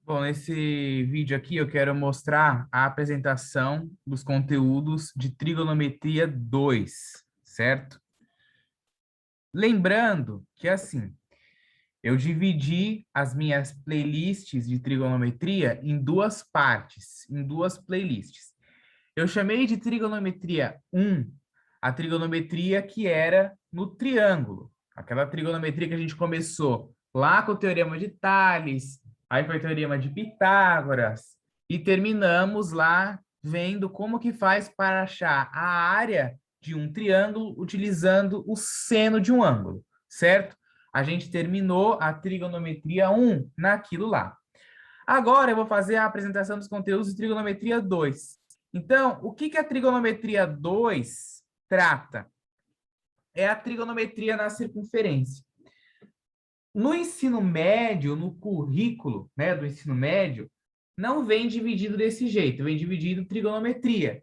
Bom, nesse vídeo aqui eu quero mostrar a apresentação dos conteúdos de trigonometria 2, certo? Lembrando que assim, eu dividi as minhas playlists de trigonometria em duas partes, em duas playlists. Eu chamei de trigonometria 1 a trigonometria que era no triângulo, aquela trigonometria que a gente começou lá com o teorema de Tales, aí foi o teorema de Pitágoras, e terminamos lá vendo como que faz para achar a área de um triângulo utilizando o seno de um ângulo, certo? A gente terminou a trigonometria 1 naquilo lá. Agora eu vou fazer a apresentação dos conteúdos de trigonometria 2. Então, o que a trigonometria 2 trata? É a trigonometria na circunferência. No ensino médio, no currículo, né, do ensino médio, não vem dividido desse jeito, vem dividido trigonometria.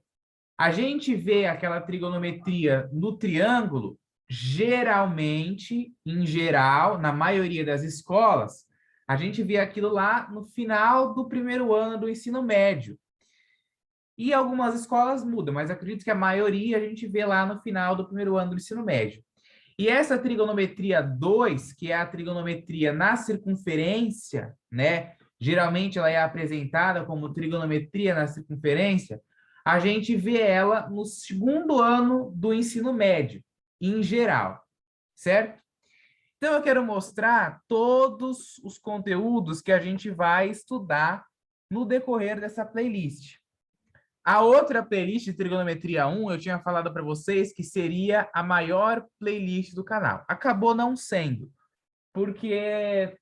A gente vê aquela trigonometria no triângulo, geralmente, em geral, na maioria das escolas, a gente vê aquilo lá no final do primeiro ano do ensino médio. E algumas escolas mudam, mas acredito que a maioria a gente vê lá no final do primeiro ano do ensino médio. E essa trigonometria 2, que é a trigonometria na circunferência, né? Geralmente ela é apresentada como trigonometria na circunferência, a gente vê ela no segundo ano do ensino médio, em geral, certo? Então eu quero mostrar todos os conteúdos que a gente vai estudar no decorrer dessa playlist. A outra playlist de trigonometria 1, eu tinha falado para vocês que seria a maior playlist do canal. Acabou não sendo, porque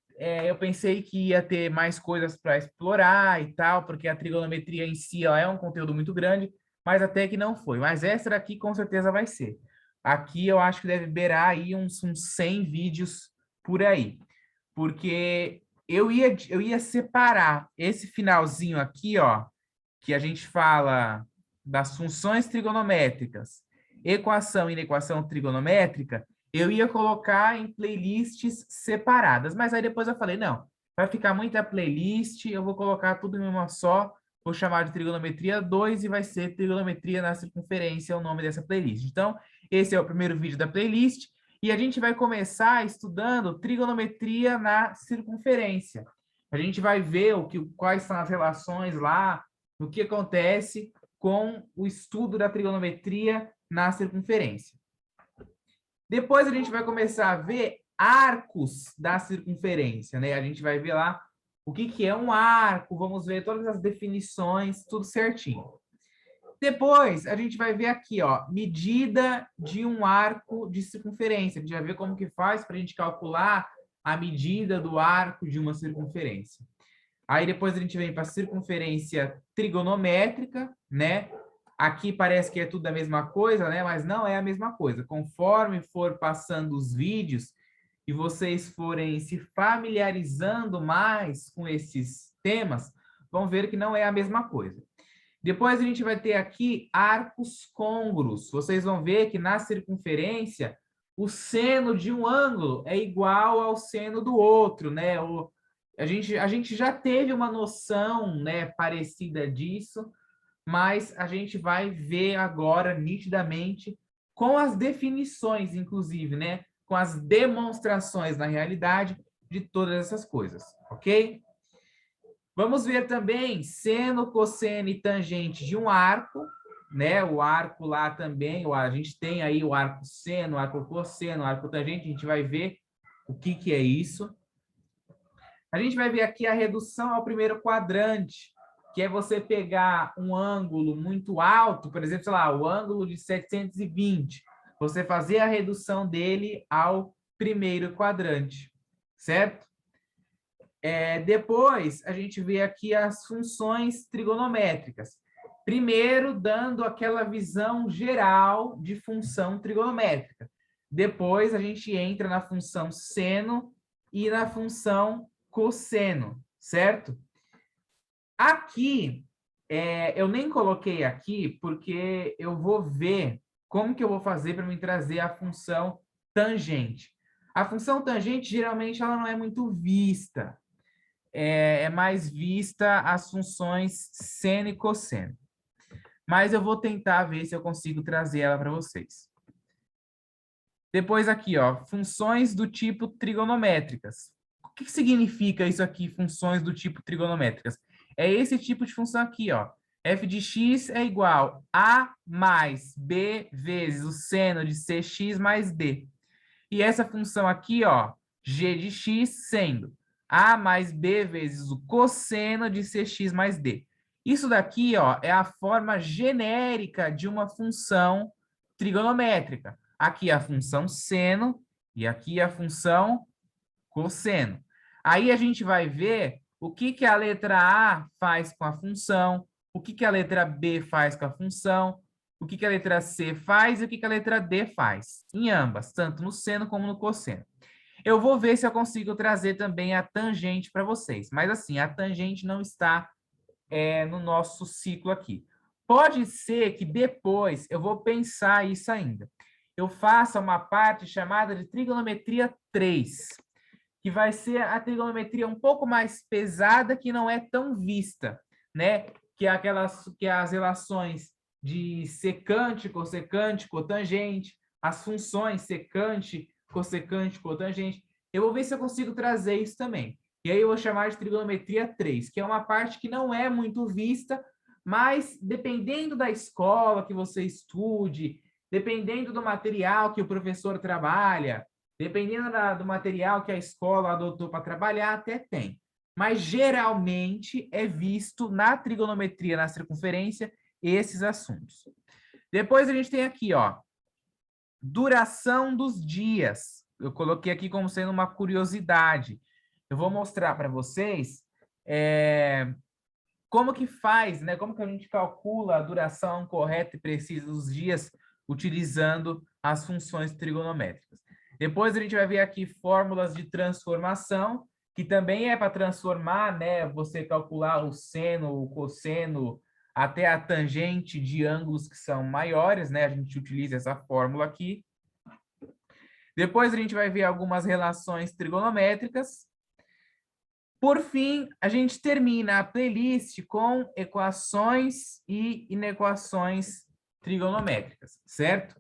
eu pensei que ia ter mais coisas para explorar e tal, porque a trigonometria em si ela é um conteúdo muito grande, mas até que não foi. Mas essa daqui com certeza vai ser. Aqui eu acho que deve beirar aí uns 100 vídeos por aí, porque eu ia separar esse finalzinho aqui, ó, que a gente fala das funções trigonométricas, equação e inequação trigonométrica, eu ia colocar em playlists separadas, mas aí depois eu falei, não, vai ficar muita playlist, eu vou colocar tudo em uma só, vou chamar de trigonometria 2 e vai ser trigonometria na circunferência, é o nome dessa playlist. Então, esse é o primeiro vídeo da playlist, e a gente vai começar estudando trigonometria na circunferência. A gente vai ver quais são as relações lá, o que acontece com o estudo da trigonometria na circunferência. Depois a gente vai começar a ver arcos da circunferência, né? A gente vai ver lá o que é um arco, vamos ver todas as definições, tudo certinho. Depois a gente vai ver aqui, ó, medida de um arco de circunferência. A gente vai ver como que faz para a gente calcular a medida do arco de uma circunferência. Aí depois a gente vem para a circunferência trigonométrica, né? Aqui parece que é tudo a mesma coisa, né? Mas não é a mesma coisa. Conforme for passando os vídeos e vocês forem se familiarizando mais com esses temas, vão ver que não é a mesma coisa. Depois a gente vai ter aqui arcos côngruos. Vocês vão ver que na circunferência o seno de um ângulo é igual ao seno do outro, né? A gente já teve uma noção, né, parecida disso, mas a gente vai ver agora nitidamente com as definições, inclusive, né, com as demonstrações na realidade de todas essas coisas, ok? Vamos ver também seno, cosseno e tangente de um arco, né? O arco lá também, a gente tem aí o arco seno, o arco cosseno, o arco tangente, a gente vai ver o que é isso. A gente vai ver aqui a redução ao primeiro quadrante, que é você pegar um ângulo muito alto, por exemplo, sei lá, o ângulo de 720, você fazer a redução dele ao primeiro quadrante, certo? Depois, a gente vê aqui as funções trigonométricas. Primeiro, dando aquela visão geral de função trigonométrica. Depois, a gente entra na função seno e na função cosseno, certo? Aqui, eu nem coloquei aqui, porque eu vou ver como que eu vou fazer para me trazer a função tangente. A função tangente, geralmente, ela não é muito vista. é mais vista as funções seno e cosseno. Mas eu vou tentar ver se eu consigo trazer ela para vocês. Depois aqui, ó, funções do tipo trigonométricas. O que significa isso aqui, funções do tipo trigonométricas? É esse tipo de função aqui, ó. F de x é igual a mais b vezes o seno de cx mais d. E essa função aqui, ó, g de x sendo a mais b vezes o cosseno de cx mais d. Isso daqui, ó, é a forma genérica de uma função trigonométrica. Aqui é a função seno e aqui é a função cosseno. Aí a gente vai ver o que, que a letra A faz com a função, o que, que a letra B faz com a função, o que, que a letra C faz e o que, que a letra D faz, em ambas, tanto no seno como no cosseno. Eu vou ver se eu consigo trazer também a tangente para vocês, mas assim, a tangente não está no nosso ciclo aqui. Pode ser que depois eu vou pensar isso ainda. Eu faça uma parte chamada de trigonometria 3, que vai ser a trigonometria um pouco mais pesada, que não é tão vista, né? Que é as relações de secante, cossecante, cotangente, as funções secante, cossecante, cotangente. Eu vou ver se eu consigo trazer isso também. E aí eu vou chamar de trigonometria 3, que é uma parte que não é muito vista, mas dependendo da escola que você estude, dependendo do material que o professor trabalha, dependendo do material que a escola adotou para trabalhar, até tem. Mas geralmente é visto na trigonometria, na circunferência, esses assuntos. Depois a gente tem aqui, ó, duração dos dias. Eu coloquei aqui como sendo uma curiosidade. Eu vou mostrar para vocês como que faz, né? Como que a gente calcula a duração correta e precisa dos dias utilizando as funções trigonométricas. Depois a gente vai ver aqui fórmulas de transformação, que também é para transformar, né? Você calcular o seno, o cosseno, até a tangente de ângulos que são maiores, né? A gente utiliza essa fórmula aqui. Depois a gente vai ver algumas relações trigonométricas. Por fim, a gente termina a playlist com equações e inequações trigonométricas, certo?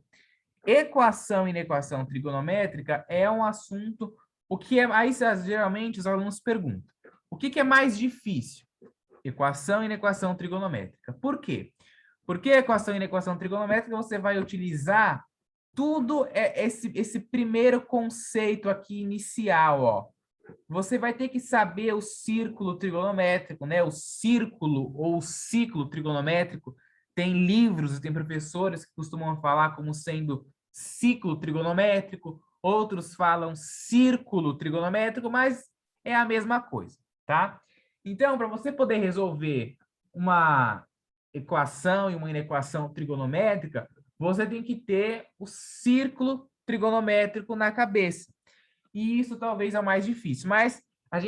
Equação e inequação trigonométrica é um assunto, aí geralmente os alunos perguntam, o que é mais difícil? Equação e inequação trigonométrica. Por quê? Porque equação e inequação trigonométrica você vai utilizar tudo esse primeiro conceito aqui inicial, ó. Você vai ter que saber o círculo trigonométrico, né? O círculo ou o ciclo trigonométrico. Tem livros e tem professores que costumam falar como sendo ciclo trigonométrico, outros falam círculo trigonométrico, mas é a mesma coisa, tá? Então, para você poder resolver uma equação e uma inequação trigonométrica, você tem que ter o círculo trigonométrico na cabeça. E isso talvez é o mais difícil, mas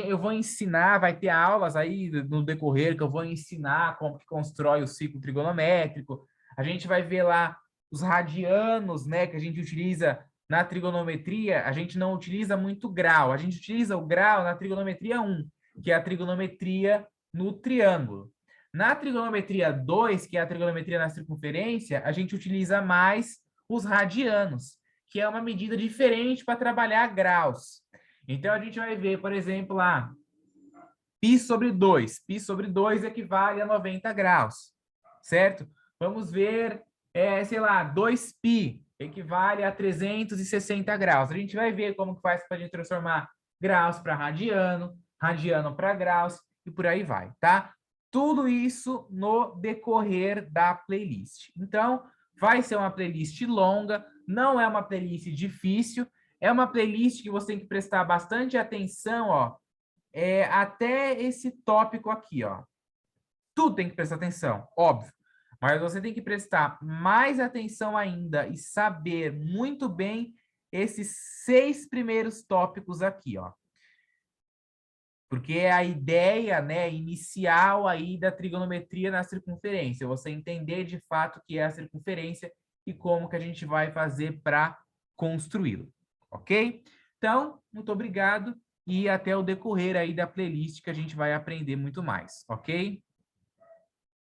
eu vou ensinar, vai ter aulas aí no decorrer que eu vou ensinar como que constrói o ciclo trigonométrico. A gente vai ver lá os radianos, né, que a gente utiliza na trigonometria. A gente não utiliza muito grau, a gente utiliza o grau na trigonometria 1, que é a trigonometria no triângulo. Na trigonometria 2, que é a trigonometria na circunferência, a gente utiliza mais os radianos, que é uma medida diferente para trabalhar graus. Então, a gente vai ver, por exemplo, lá, π sobre 2. Π sobre 2 equivale a 90 graus, certo? Vamos ver, sei lá, 2π equivale a 360 graus. A gente vai ver como que faz para a gente transformar graus para radiano, radiano para graus, e por aí vai, tá? Tudo isso no decorrer da playlist. Então, vai ser uma playlist longa, não é uma playlist difícil, é uma playlist que você tem que prestar bastante atenção, ó, até esse tópico aqui, ó. Tudo tem que prestar atenção, óbvio, mas você tem que prestar mais atenção ainda e saber muito bem esses 6 primeiros tópicos aqui, ó. Porque é a ideia, né, inicial aí da trigonometria na circunferência, você entender de fato o que é a circunferência e como que a gente vai fazer para construí-lo, ok? Então, muito obrigado e até o decorrer aí da playlist que a gente vai aprender muito mais, ok?